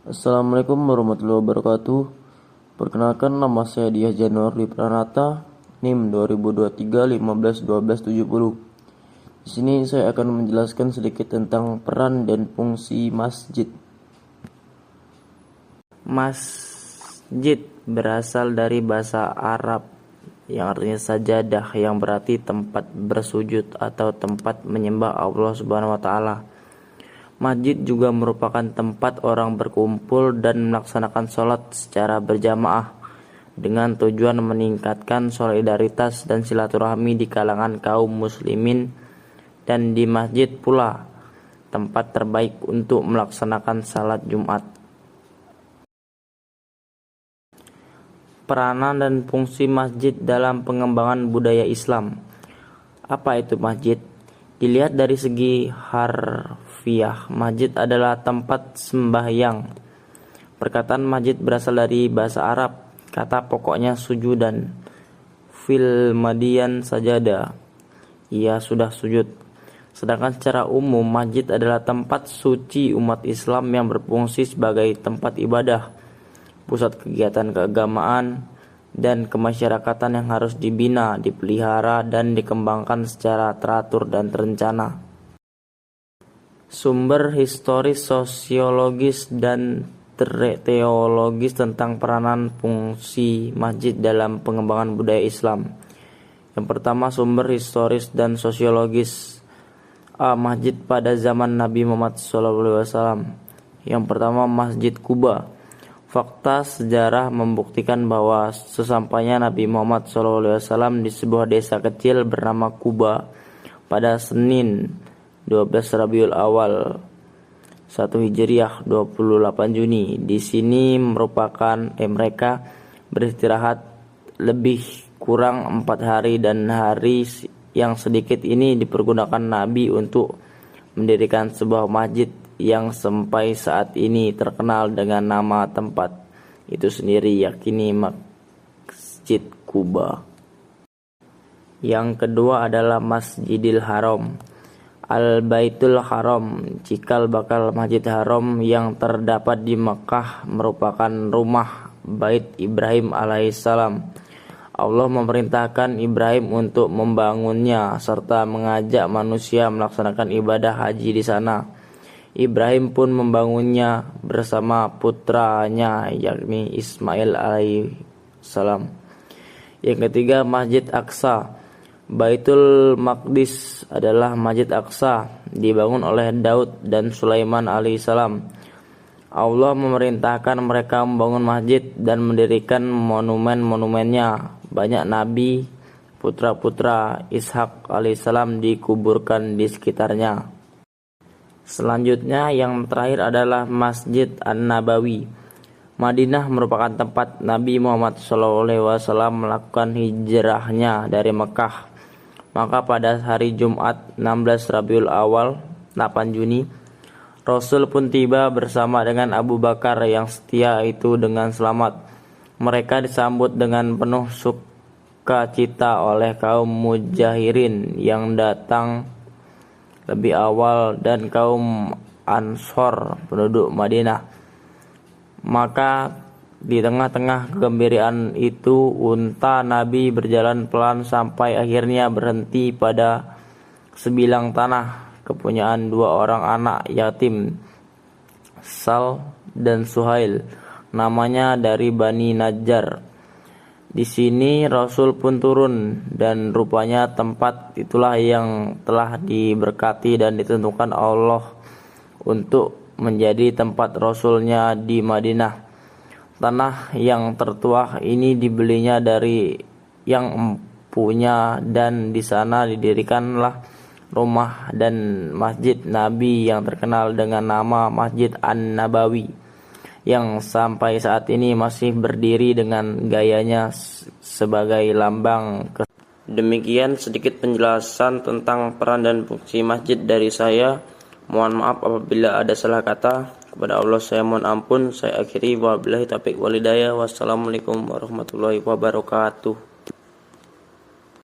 Assalamualaikum warahmatullahi wabarakatuh. Perkenalkan, nama saya Diah Januari Pranata, NIM 2023 15 12 70. Di sini saya akan menjelaskan sedikit tentang peran dan fungsi masjid. Masjid berasal dari bahasa Arab yang artinya sajadah, yang berarti tempat bersujud atau tempat menyembah Allah Subhanahu wa taala. Masjid juga merupakan tempat orang berkumpul dan melaksanakan sholat secara berjamaah dengan tujuan meningkatkan solidaritas dan silaturahmi di kalangan kaum muslimin, dan di masjid pula tempat terbaik untuk melaksanakan salat Jumat. Peranan dan fungsi masjid dalam pengembangan budaya Islam. Apa itu masjid? Dilihat dari segi harfiah, masjid adalah tempat sembahyang. Perkataan masjid berasal dari bahasa Arab. Kata pokoknya sujudan. Fil madian sajada. Ia sudah sujud. Sedangkan secara umum, masjid adalah tempat suci umat Islam yang berfungsi sebagai tempat ibadah, pusat kegiatan keagamaan dan kemasyarakatan yang harus dibina, dipelihara, dan dikembangkan secara teratur dan terencana. Sumber historis, sosiologis, dan teologis tentang peranan fungsi masjid dalam pengembangan budaya Islam. Yang pertama, sumber historis dan sosiologis. Masjid pada zaman Nabi Muhammad SAW. Yang pertama, Masjid Quba. Fakta sejarah membuktikan bahwa sesampainya Nabi Muhammad SAW di sebuah desa kecil bernama Quba pada Senin 12 Rabiul Awal 1 Hijriah 28 Juni. Di sini mereka beristirahat lebih kurang 4 hari, dan hari yang sedikit ini dipergunakan Nabi untuk mendirikan sebuah masjid yang sampai saat ini terkenal dengan nama tempat itu sendiri, yakni Masjid Quba. Yang kedua adalah Masjidil Haram. Al-Baitul Haram, cikal bakal Masjid Haram yang terdapat di Mekah, merupakan rumah Bait Ibrahim alaihissalam. Allah memerintahkan Ibrahim untuk membangunnya serta mengajak manusia melaksanakan ibadah haji di sana. Ibrahim pun membangunnya bersama putranya, yakni Ismail alaihissalam. Yang ketiga, Masjid Aqsa. Baitul Maqdis adalah Masjid Aqsa, dibangun oleh Daud dan Sulaiman alaihissalam. Allah memerintahkan mereka membangun masjid dan mendirikan monumen-monumennya. Banyak nabi, putra-putra Ishak alaihissalam dikuburkan di sekitarnya. Selanjutnya, yang terakhir adalah Masjid An-Nabawi. Madinah merupakan tempat Nabi Muhammad SAW melakukan hijrahnya dari Mekah. Maka pada hari Jumat 16 Rabiul Awal 8 Juni, Rasul pun tiba bersama dengan Abu Bakar yang setia itu dengan selamat. Mereka disambut dengan penuh sukacita oleh kaum mujahirin yang datang lebih awal dan kaum Ansor penduduk Madinah. Maka di tengah-tengah kegembiraan itu, unta Nabi berjalan pelan sampai akhirnya berhenti pada sebilang tanah kepunyaan 2 orang anak yatim, Sal dan Suhail, namanya dari Bani Najjar. Di sini Rasul pun turun, dan rupanya tempat itulah yang telah diberkati dan ditentukan Allah untuk menjadi tempat Rasulnya di Madinah. Tanah yang tertuah ini dibelinya dari yang punya, dan di sana didirikanlah rumah dan masjid Nabi yang terkenal dengan nama Masjid An-Nabawi, yang sampai saat ini masih berdiri dengan gayanya sebagai lambang. Demikian sedikit penjelasan tentang peran dan fungsi masjid dari saya. Mohon maaf apabila ada salah kata. Kepada Allah saya mohon ampun. Saya akhiri, wabillahi taufiq wal hidayah. Wassalamualaikum warahmatullahi wabarakatuh.